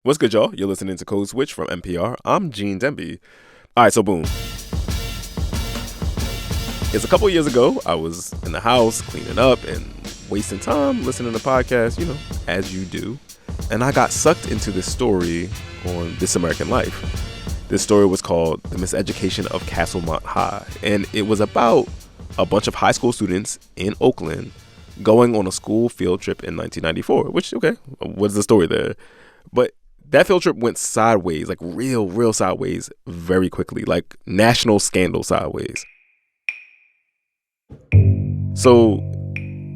What's good, y'all? You're listening to Code Switch from NPR. I'm Gene Demby. All right, so boom. It's a couple years ago. I was in the house cleaning up and wasting time listening to podcasts, as you do. And I got sucked into this story on This American Life. This story was called The Miseducation of Castlemont High. And it was about a bunch of high school students in Oakland going on a school field trip in 1994, which, okay, what's the story there? But that field trip went sideways, like real sideways very quickly, like national scandal sideways. So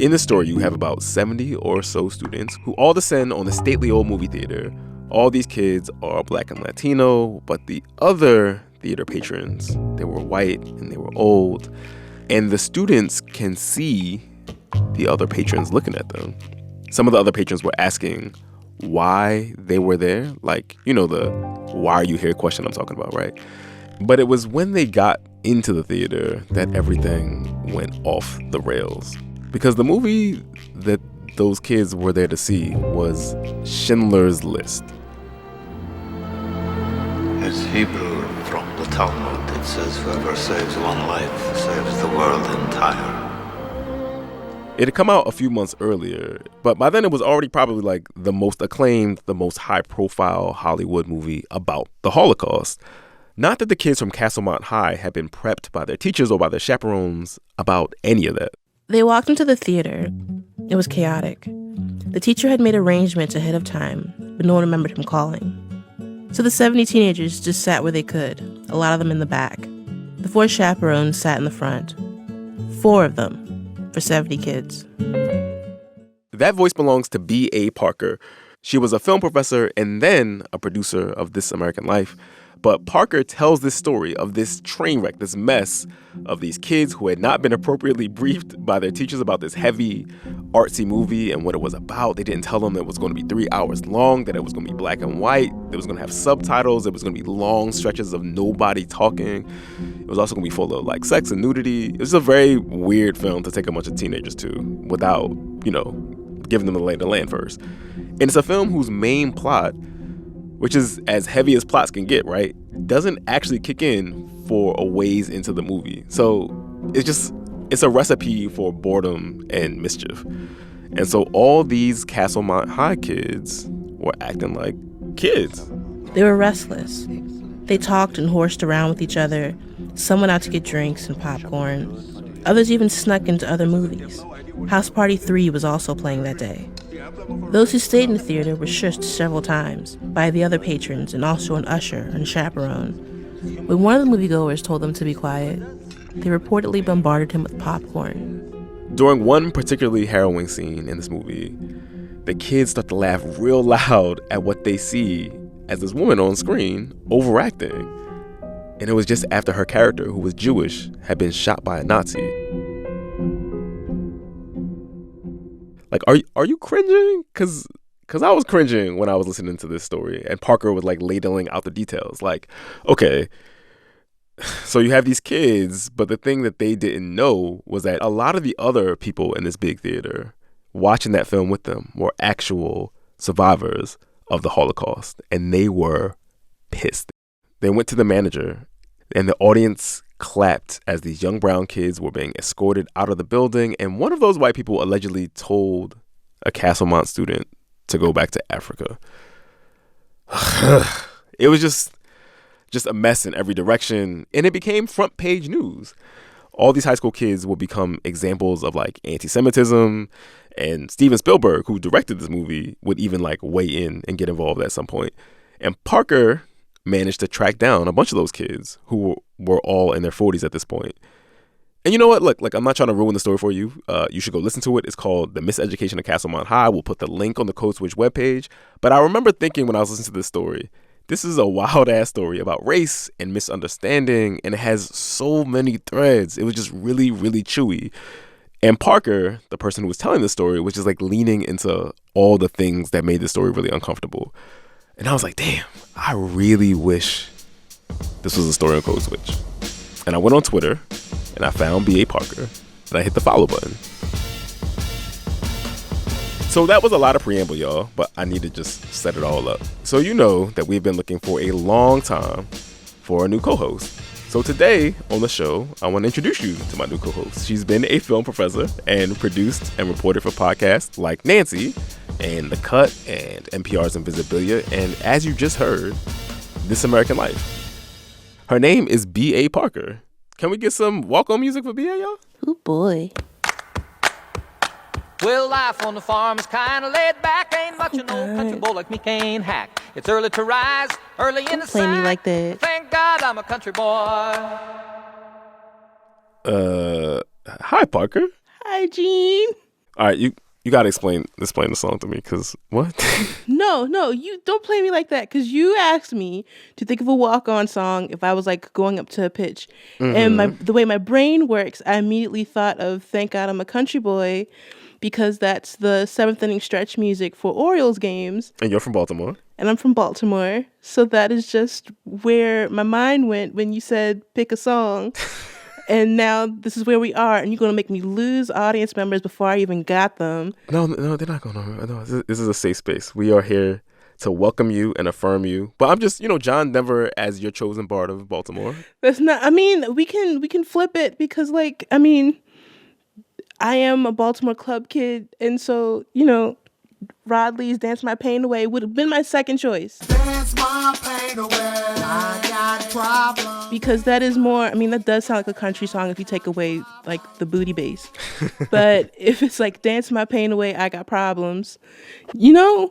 in the story, you have about 70 or so students who all descend on the stately old movie theater. All these kids are Black and Latino, but the other theater patrons, they were white and they were old. And the students can see the other patrons looking at them. Some of the other patrons were asking why they were there, like, the why are you here question I'm talking about, right? But it was when they got into the theater that everything went off the rails. Because the movie that those kids were there to see was Schindler's List. It's Hebrew from the Talmud. It says, whoever saves one life saves the world entire. It had come out a few months earlier, but by then it was already probably like the most acclaimed, the most high-profile Hollywood movie about the Holocaust. Not that the kids from Castlemont High had been prepped by their teachers or by their chaperones about any of that. They walked into the theater. It was chaotic. The teacher had made arrangements ahead of time, but no one remembered him calling. So the 70 teenagers just sat where they could, a lot of them in the back. The 4 chaperones sat in the front. 4 of them. For 70 kids. That voice belongs to B.A. Parker. She was a film professor and then a producer of This American Life. But Parker tells this story of this train wreck, this mess of these kids who had not been appropriately briefed by their teachers about this heavy, artsy movie and what it was about. They didn't tell them that it was going to be 3 hours long, that it was going to be black and white, that it was going to have subtitles, it was going to be long stretches of nobody talking. It was also going to be full of like sex and nudity. It was a very weird film to take a bunch of teenagers to without, giving them the lay of the land first. And it's a film whose main plot, which is as heavy as plots can get, right, doesn't actually kick in for a ways into the movie. So it's a recipe for boredom and mischief. And so all these Castlemont High kids were acting like kids. They were restless. They talked and horsed around with each other. Some went out to get drinks and popcorn. Others even snuck into other movies. House Party 3 was also playing that day. Those who stayed in the theater were shushed several times by the other patrons and also an usher and chaperone. When one of the moviegoers told them to be quiet, they reportedly bombarded him with popcorn. During one particularly harrowing scene in this movie, the kids start to laugh real loud at what they see as this woman on screen overacting. And it was just after her character, who was Jewish, had been shot by a Nazi. Like, are you cringing? Because I was cringing when I was listening to this story. And Parker was like ladling out the details. Like, okay, so you have these kids, but the thing that they didn't know was that a lot of the other people in this big theater watching that film with them were actual survivors of the Holocaust. And they were pissed. They went to the manager and the audience clapped as these young brown kids were being escorted out of the building. And one of those white people allegedly told a Castlemont student to go back to Africa. It was just a mess in every direction. And it became front page news. All these high school kids will become examples of like anti-Semitism. And Steven Spielberg, who directed this movie, would even like weigh in and get involved at some point. And Parker managed to track down a bunch of those kids who were all in their 40s at this point. And you know what? Look, I'm not trying to ruin the story for you. You should go listen to it. It's called The Miseducation of Castlemont High. We'll put the link on the Code Switch webpage. But I remember thinking when I was listening to this story, this is a wild-ass story about race and misunderstanding, and it has so many threads. It was just really, really chewy. And Parker, the person who was telling the story, was just like leaning into all the things that made the story really uncomfortable. And I was like, damn, I really wish this was a story on Code Switch. And I went on Twitter and I found B.A. Parker and I hit the follow button. So that was a lot of preamble, y'all, but I need to just set it all up. So you know that we've been looking for a long time for a new co-host. So today on the show, I want to introduce you to my new co-host. She's been a film professor and produced and reported for podcasts like Nancy and The Cut and NPR's Invisibilia, and as you just heard, This American Life. Her name is B.A. Parker. Can we get some walk-on music for B.A., y'all? Oh boy. Well, life on the farm is kind of laid back. Ain't much an old country boy like me can hack. It's early to rise, early in the Play me sun. like that. Thank God I'm a country boy. Hi, Parker. Hi, Gene. All right, you got to explain the song to me, because what? No, you don't play me like that, because you asked me to think of a walk-on song if I was like going up to a pitch. And the way my brain works, I immediately thought of Thank God I'm a Country Boy, because that's the seventh inning stretch music for Orioles games. And you're from Baltimore. And I'm from Baltimore. So that is just where my mind went when you said pick a song. And now this is where we are. And you're going to make me lose audience members before I even got them. No, they're not going to. No, this is a safe space. We are here to welcome you and affirm you. But I'm just, John Denver as your chosen bard of Baltimore. That's not, we can flip it because I am a Baltimore club kid, and so, Rod Lee's Dance My Pain Away would have been my second choice. Dance my pain away, I got a problem. Because that is more, that does sound like a country song if you take away, the booty bass. But if it's Dance My Pain Away, I got problems, this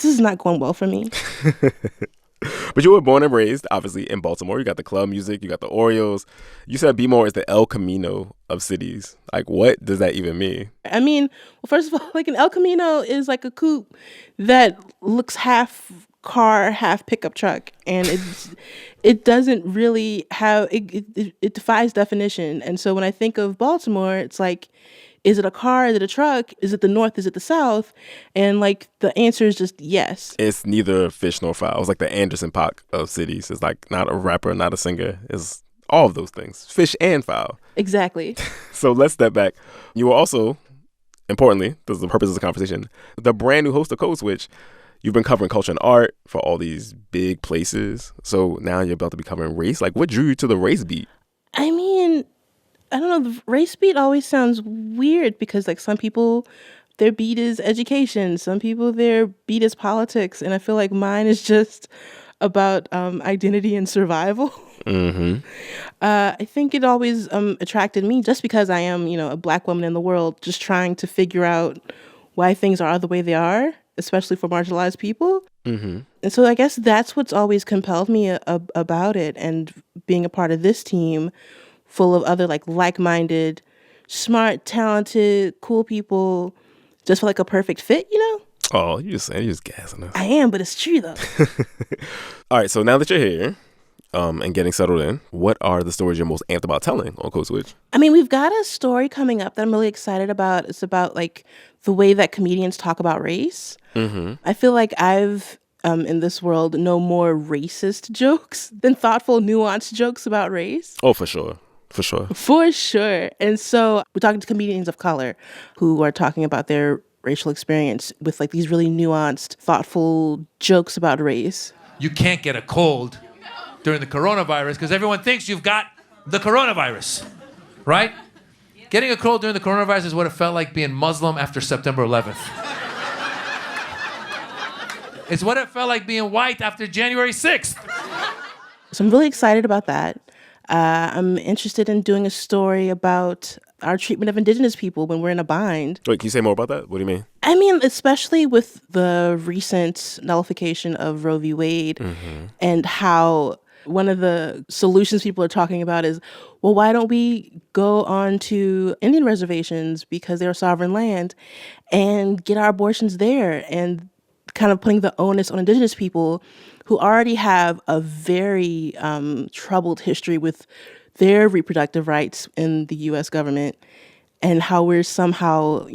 is not going well for me. But you were born and raised, obviously, in Baltimore. You got the club music. You got the Orioles. You said B-More is the El Camino of cities. What does that even mean? Well, first of all, an El Camino is a coupe that looks half car, half pickup truck. And it doesn't really have, it defies definition. And so when I think of Baltimore, it's is it a car? Is it a truck? Is it the North? Is it the South? And the answer is just yes. It's neither fish nor fowl. It's the Anderson .Paak of cities. It's not a rapper, not a singer. It's all of those things, fish and fowl. Exactly. So let's step back. You were also, importantly, this is the purpose of the conversation, the brand new host of Code Switch. You've been covering culture and art for all these big places. So now you're about to be covering race. What drew you to the race beat? I don't know, the race beat always sounds weird because some people, their beat is education. Some people, their beat is politics. And I feel like mine is just about identity and survival. Mm-hmm. I think it always attracted me just because I am, a Black woman in the world, just trying to figure out why things are the way they are, especially for marginalized people. Mm-hmm. And so I guess that's what's always compelled me about it, and being a part of this team full of other like-minded, smart, talented, cool people, just feel like a perfect fit, Oh, you're just gassing us. I am, but it's true though. All right, so now that you're here and getting settled in, what are the stories you're most amped about telling on Code Switch? We've got a story coming up that I'm really excited about. It's about the way that comedians talk about race. Mm-hmm. I I feel like I've in this world know more racist jokes than thoughtful, nuanced jokes about race. Oh, for sure. For sure. For sure. And so we're talking to comedians of color who are talking about their racial experience with these really nuanced, thoughtful jokes about race. You can't get a cold during the coronavirus because everyone thinks you've got the coronavirus, right? Getting a cold during the coronavirus is what it felt like being Muslim after September 11th. It's what it felt like being white after January 6th. So I'm really excited about that. I'm interested in doing a story about our treatment of Indigenous people when we're in a bind. Wait, can you say more about that? What do you mean? Especially with the recent nullification of Roe v. Wade, and how one of the solutions people are talking about is, well, why don't we go on to Indian reservations because they're sovereign land and get our abortions there, and kind of putting the onus on Indigenous people who already have a very troubled history with their reproductive rights in the U.S. government, and how we're somehow,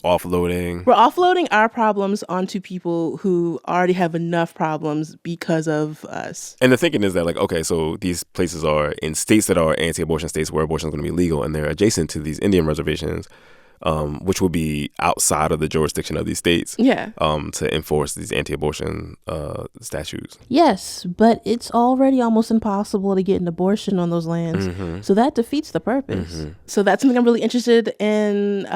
offloading. We're offloading our problems onto people who already have enough problems because of us. And the thinking is that, okay, so these places are in states that are anti-abortion states where abortion is going to be legal, and they're adjacent to these Indian reservations. which would be outside of the jurisdiction of these states. Yeah. To enforce these anti-abortion statutes. Yes, but it's already almost impossible to get an abortion on those lands. So that defeats the purpose. So that's something I'm really interested in.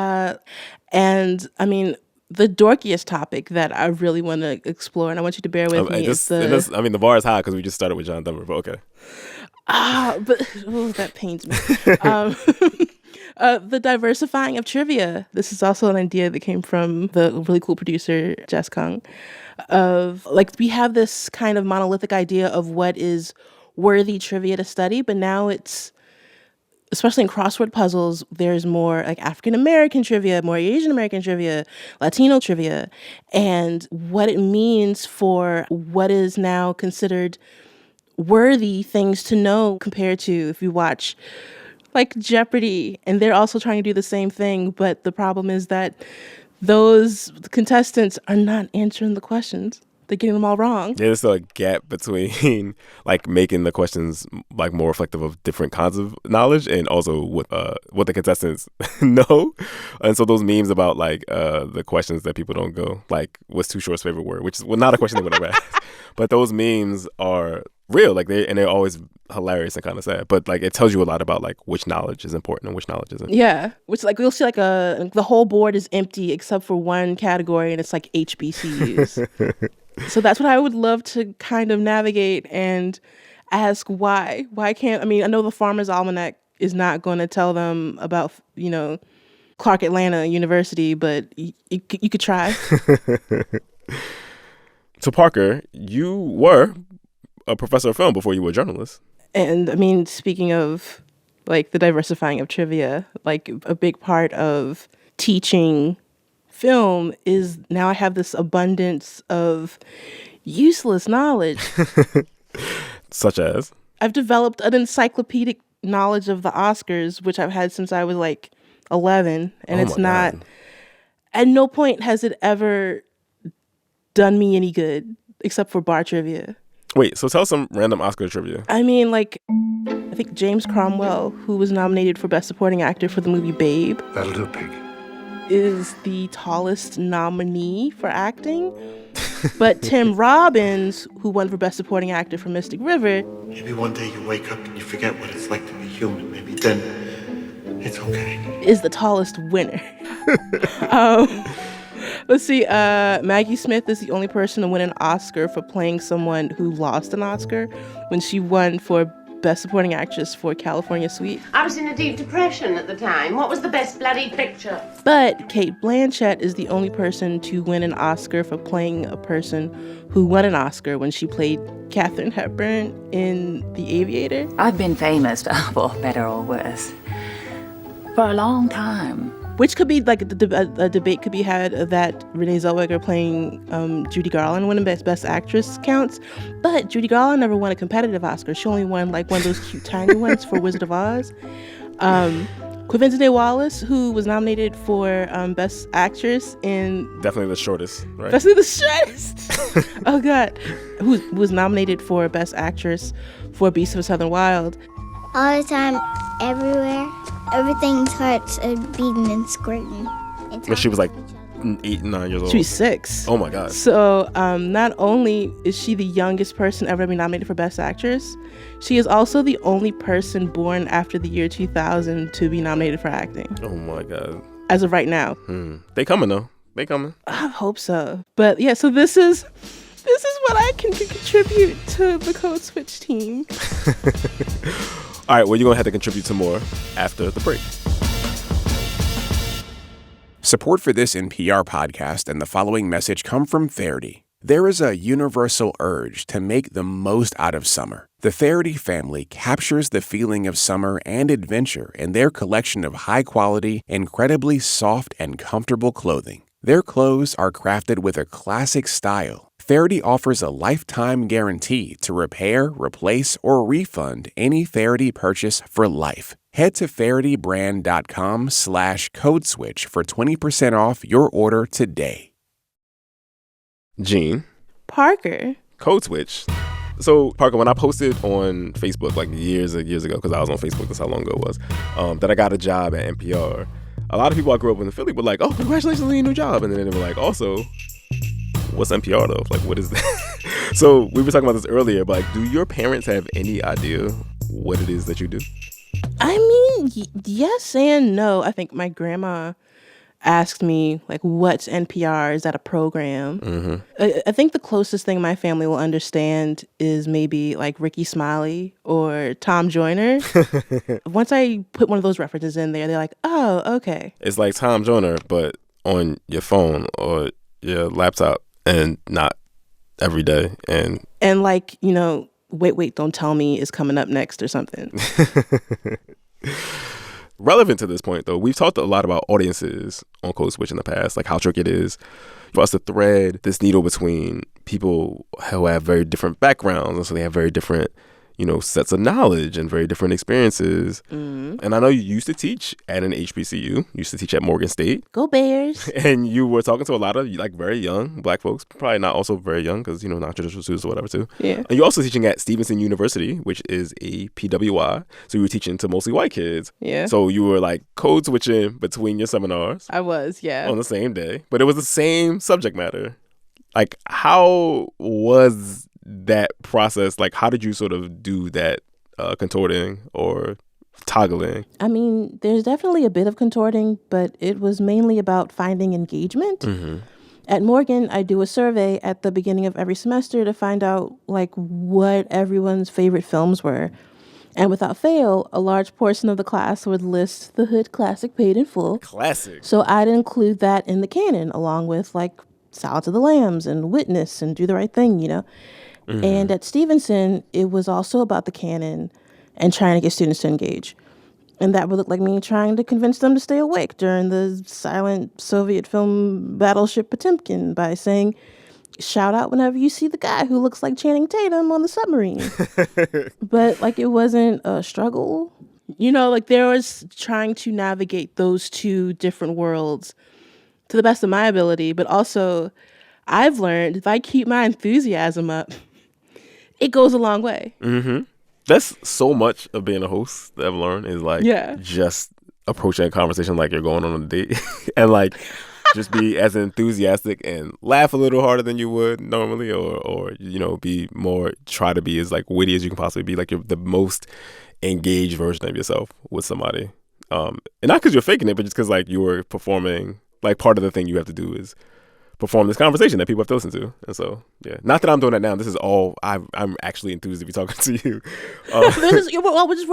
And I mean, the dorkiest topic that I really want to explore, and I want you to bear with me, is the bar is high because we just started with John Denver, but okay. But that pains me. The diversifying of trivia. This is also an idea that came from the really cool producer, Jess Kung, of like, we have this kind of monolithic idea of what is worthy trivia to study, but now it's, especially in crossword puzzles, there's more like African-American trivia, more Asian-American trivia, Latino trivia, and what it means for what is now considered worthy things to know compared to if you watch like Jeopardy, and they're also trying to do the same thing, but the problem is that those contestants are not answering the questions. They're getting them all wrong. Yeah, there's still a gap between like making the questions like more reflective of different kinds of knowledge and also what the contestants know. And so those memes about like the questions that people don't go, like what's Too Short's favorite word, which is not a question they would ever ask. But those memes are real, like they're always hilarious and kind of sad. But like it tells you a lot about like which knowledge is important and which knowledge isn't. Yeah, which like we'll see like the whole board is empty except for one category, and it's like HBCUs. So that's what I would love to kind of navigate and ask why. Why can't, I mean, I know the Farmer's Almanac is not going to tell them about, you know, Clark Atlanta University, but you could try. So Parker, you were a professor of film before you were a journalist. And I mean, speaking of like the diversifying of trivia, like a big part of teaching film is now I have this abundance of useless knowledge. Such as? I've developed an encyclopedic knowledge of the Oscars, which I've had since I was like 11. And it's not, at no point has it ever done me any good except for bar trivia. Wait, so tell some random Oscar trivia. I mean, like, I think James Cromwell, who was nominated for Best Supporting Actor for the movie Babe. That'll do, pig. Is the tallest nominee for acting. But Tim Robbins, who won for Best Supporting Actor for Mystic River. Maybe one day you wake up and you forget what it's like to be human. Maybe then it's okay. Is the tallest winner. Let's see. Maggie Smith is the only person to win an Oscar for playing someone who lost an Oscar when she won for Best Supporting Actress for California Suite. I was in a deep depression at the time. What was the best bloody picture? But Cate Blanchett is the only person to win an Oscar for playing a person who won an Oscar when she played Katharine Hepburn in The Aviator. I've been famous, for better or worse, for a long time. Which could be like a debate could be had that Renee Zellweger playing Judy Garland winning Best Actress counts. But Judy Garland never won a competitive Oscar. She only won like one of those cute tiny ones for Wizard of Oz. Quinta Wallace, who was nominated for Best Actress in... Definitely the shortest, right? Definitely the shortest. Oh, God. Who was nominated for Best Actress for Beasts of the Southern Wild. All the time, everywhere. Everything's hearts are beating and squirting. When she was like 8, 9 years old. She was 6. Oh my God. So not only is she the youngest person ever to be nominated for Best Actress, she is also the only person born after the year 2000 to be nominated for acting. Oh my God. As of right now. They coming though. They coming. I hope so. But yeah, so this is what I can contribute to the Code Switch team. All right, well, you're going to have to contribute to more after the break. Support for this NPR podcast and the following message come from Faherty. There is a universal urge to make the most out of summer. The Faherty family captures the feeling of summer and adventure in their collection of high-quality, incredibly soft and comfortable clothing. Their clothes are crafted with a classic style. Faherty offers a lifetime guarantee to repair, replace, or refund any Faherty purchase for life. Head to FahertyBrand.com/codeswitch for 20% off your order today. Gene. Parker. Code Switch. So, Parker, when I posted on Facebook like years ago, because I was on Facebook, that's how long ago it was, that I got a job at NPR, a lot of people I grew up with in Philly were like, oh, congratulations on your new job. And then they were like, also, what's NPR though? Like, what is that? So we were talking about this earlier, but like, do your parents have any idea what it is that you do? I mean, yes and no. I think my grandma asked me, like, what's NPR? Is that a program? Mm-hmm. I think the closest thing my family will understand is maybe like Ricky Smiley or Tom Joyner. Once I put one of those references in there, they're like, oh, okay. It's like Tom Joyner, but on your phone or your laptop and not every day. And like, you know, Wait, Don't Tell Me is coming up next or something. Relevant to this point, though, we've talked a lot about audiences on Code Switch in the past, like how tricky it is for us to thread this needle between people who have very different backgrounds, and so they have very different, you know, sets of knowledge and very different experiences. Mm-hmm. And I know you used to teach at an HBCU, you used to teach at Morgan State. Go Bears. And you were talking to a lot of like very young Black folks, probably not also very young because, you know, non-traditional students or whatever too. Yeah. And you're also teaching at Stevenson University, which is a PWI. So you were teaching to mostly white kids. Yeah. So you were like code switching between your seminars. I was, yeah. On the same day. But it was the same subject matter. Like, how was that process? Like, how did you sort of do that contorting or toggling? I mean, there's definitely a bit of contorting, but it was mainly about finding engagement. Mm-hmm. At Morgan, I do a survey at the beginning of every semester to find out like what everyone's favorite films were. And without fail, a large portion of the class would list the Hood classic Paid in Full. Classic. So I'd include that in the canon along with like Silence of the Lambs and Witness and Do the Right Thing, you know? Mm-hmm. And at Stevenson, it was also about the canon and trying to get students to engage. And that would look like me trying to convince them to stay awake during the silent Soviet film Battleship Potemkin by saying, shout out whenever you see the guy who looks like Channing Tatum on the submarine. But like, it wasn't a struggle. You know, like there was trying to navigate those two different worlds to the best of my ability. But also, I've learned if I keep my enthusiasm up, it goes a long way. Mm-hmm. That's so much of being a host that I've learned is like just approaching a conversation like you're going on a date and like just be as enthusiastic and laugh a little harder than you would normally or you know, try to be as like witty as you can possibly be, like you're the most engaged version of yourself with somebody. And not because you're faking it, but just because like you were performing, like part of the thing you have to do is perform this conversation that people have to listen to. And so, yeah, not that I'm doing that now. This is all, I'm actually enthused to be talking to you.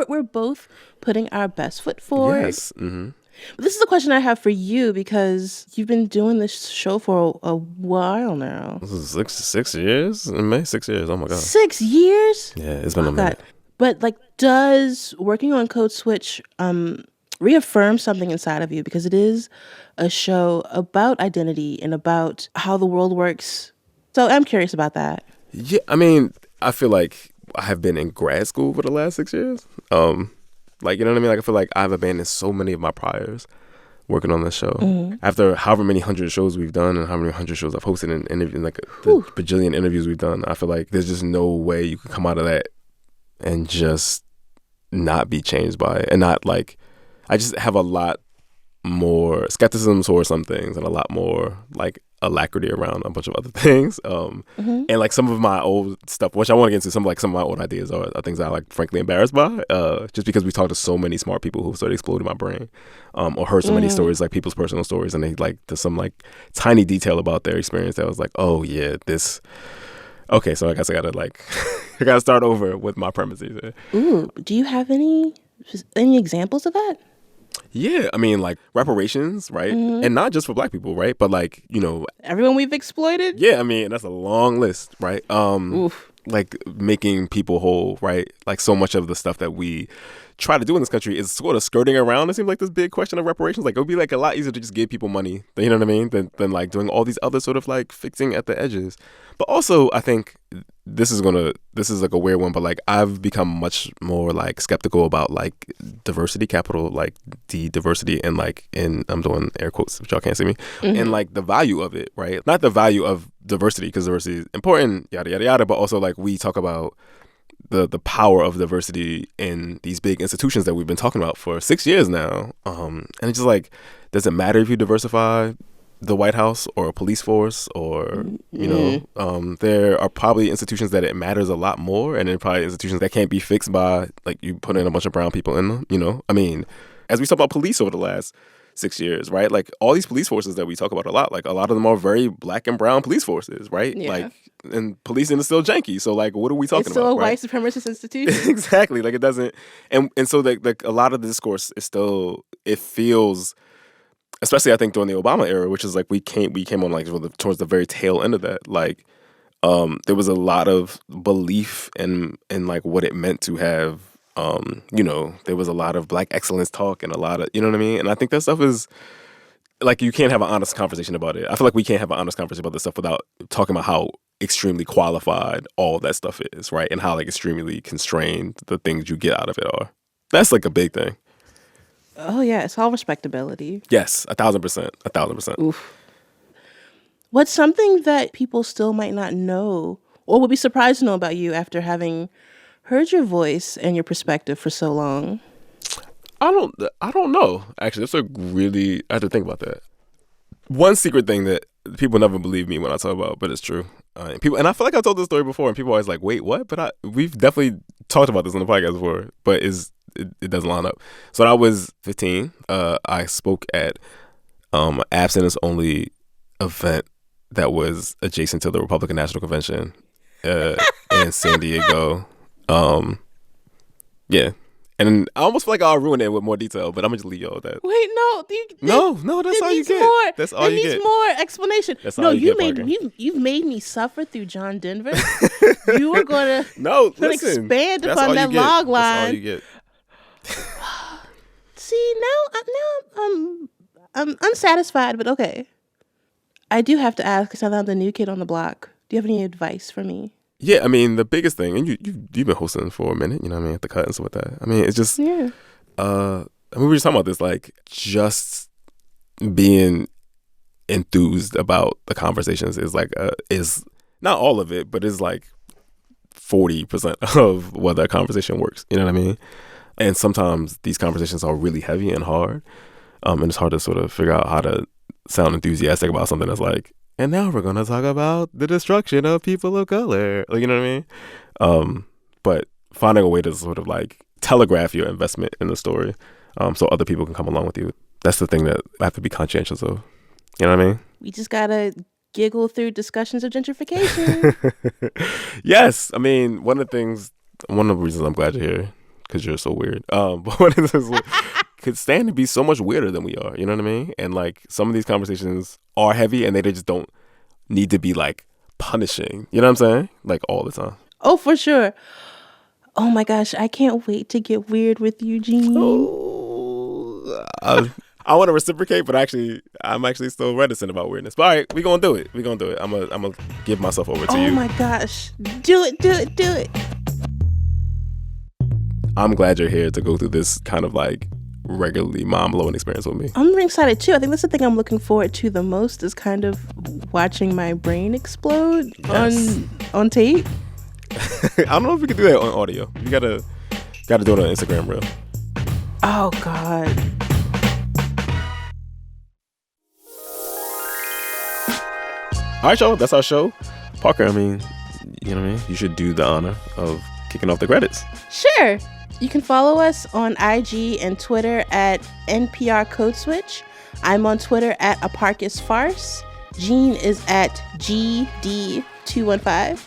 We're both putting our best foot forward. Yes. Mm-hmm. But this is a question I have for you because you've been doing this show for a while now. This is 6 years in May. 6 years. Oh my God. 6 years? Yeah, it's been a minute. But like, does working on Code Switch reaffirm something inside of you? Because it is a show about identity and about how the world works. So I'm curious about that. Yeah, I mean, I feel like I have been in grad school for the last 6 years. Like, you know what I mean? Like, I feel like I've abandoned so many of my priors working on this show. Mm-hmm. After however many 100 shows we've done and how many 100 shows I've hosted and like the bajillion interviews we've done, I feel like there's just no way you can come out of that and just not be changed by it. And not like, I just have a lot more skepticism towards some things and a lot more like alacrity around a bunch of other things. And like some of my old stuff, which I want to get into, some of my old ideas are things I like frankly embarrassed by, just because we talked to so many smart people who started exploding my brain, or heard so many stories, like people's personal stories, and they like to some like tiny detail about their experience that was like, oh yeah, this. Okay, so I guess I gotta like, I gotta start over with my premises here. Ooh, do you have any examples of that? Yeah, I mean, like reparations, right? Mm-hmm. And not just for Black people, right? But like, you know, everyone we've exploited. Yeah, I mean, that's a long list, right? Like making people whole, right? Like so much of the stuff that we try to do in this country is sort of skirting around. It seems like this big question of reparations. Like it would be like a lot easier to just give people money, you know what I mean? Than like doing all these other sort of like fixing at the edges. But also, I think this is like a weird one, but like I've become much more like skeptical about like diversity capital, like the diversity and like I'm doing air quotes, which y'all can't see me, and like the value of it, right? Not the value of diversity, because diversity is important, yada, yada, yada, but also like we talk about the power of diversity in these big institutions that we've been talking about for 6 years now. And it's just like, does it matter if you diversify the White House or a police force or, you know, there are probably institutions that it matters a lot more, and then probably institutions that can't be fixed by, like, you put in a bunch of brown people in them, you know? I mean, as we talk about police over the last 6 years, right? Like, all these police forces that we talk about a lot, like, a lot of them are very black and brown police forces, right? Yeah. Like, and policing is still janky. So, like, what are we talking about? It's still a right? white supremacist institution. Exactly. Like, it doesn't, and so, like, a lot of the discourse is still, it feels, especially I think during the Obama era, which is like we came on like towards the very tail end of that. Like, there was a lot of belief in like what it meant to have, you know, there was a lot of black excellence talk and a lot of, you know what I mean? And I think that stuff is like, you can't have an honest conversation about it. I feel like we can't have an honest conversation about this stuff without talking about how extremely qualified all that stuff is, right? And how like extremely constrained the things you get out of it are. That's like a big thing. Oh, yeah. It's all respectability. Yes, 1,000%. 1,000%. Oof. What's something that people still might not know or would be surprised to know about you after having heard your voice and your perspective for so long? I don't know. Actually, that's I have to think about that. One secret thing that people never believe me when I talk about, but it's true. And I feel like I told this story before, and people are always like, "Wait, what?" But we've definitely talked about this on the podcast before, but it doesn't line up. So when I was 15, I spoke at an abstinence only event that was adjacent to the Republican National Convention in San Diego. Yeah. And I almost feel like I'll ruin it with more detail, but I'm going to just leave y'all with that. Wait, No, that's all you get. That's all you get. There needs more explanation. That's all you get, you've made me suffer through John Denver. You were going to expand upon that log line. That's all you get. See, now I'm unsatisfied, but okay. I do have to ask, because now that I'm the new kid on the block, do you have any advice for me? Yeah, I mean, the biggest thing, and you've been hosting for a minute, you know what I mean, at the cut and stuff like that. I mean, it's just, we were just talking about this, like, just being enthused about the conversations is like, is not all of it, but is like 40% of whether a conversation works, you know what I mean? And sometimes these conversations are really heavy and hard, and it's hard to sort of figure out how to sound enthusiastic about something that's like, and now we're going to talk about the destruction of people of color. Like, you know what I mean? But finding a way to sort of like telegraph your investment in the story so other people can come along with you. That's the thing that I have to be conscientious of. You know what I mean? We just got to giggle through discussions of gentrification. Yes. I mean, one of the reasons I'm glad you're here, because you're so weird. But one of the things could stand to be so much weirder than we are. You know what I mean? And like some of these conversations are heavy and they just don't need to be like punishing. You know what I'm saying? Like all the time. Oh, for sure. Oh my gosh, I can't wait to get weird with you, Gene. Oh, I want to reciprocate, but I'm actually still reticent about weirdness. But all right, we're going to do it. I'm going to give myself over to you. Oh my gosh. Do it. I'm glad you're here to go through this kind of like regularly mind-blowing experience with me. I'm really excited too. I think that's the thing I'm looking forward to the most is kind of watching my brain explode on tape. I don't know if we can do that on audio. You gotta do it on Instagram reel. Oh God. All right, y'all. That's our show. Parker, I mean, you know what I mean? You should do the honor of kicking off the credits. Sure. You can follow us on IG and Twitter at NPR Code Switch. I'm on Twitter at AparkisFarce. Gene is at GD215.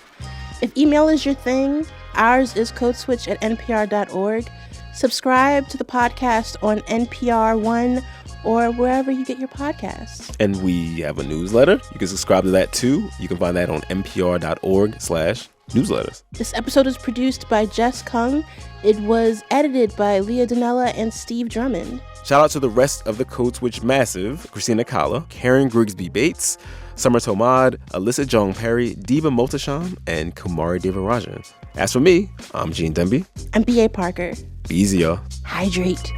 If email is your thing, ours is codeswitch@npr.org. Subscribe to the podcast on NPR One or wherever you get your podcasts. And we have a newsletter. You can subscribe to that too. You can find that on npr.org/newsletters. This episode is produced by Jess Kung. It was edited by Leah Donnella and Steve Drummond. Shout out to the rest of the Code Switch Massive: Christina Kala, Karen Grigsby Bates, Summer Tomad, Alyssa Jong Perry, Diva Motashan, and Kumari Devarajan. As for me, I'm Gene Demby. I'm B.A. Parker. Be easy, y'all. Hydrate.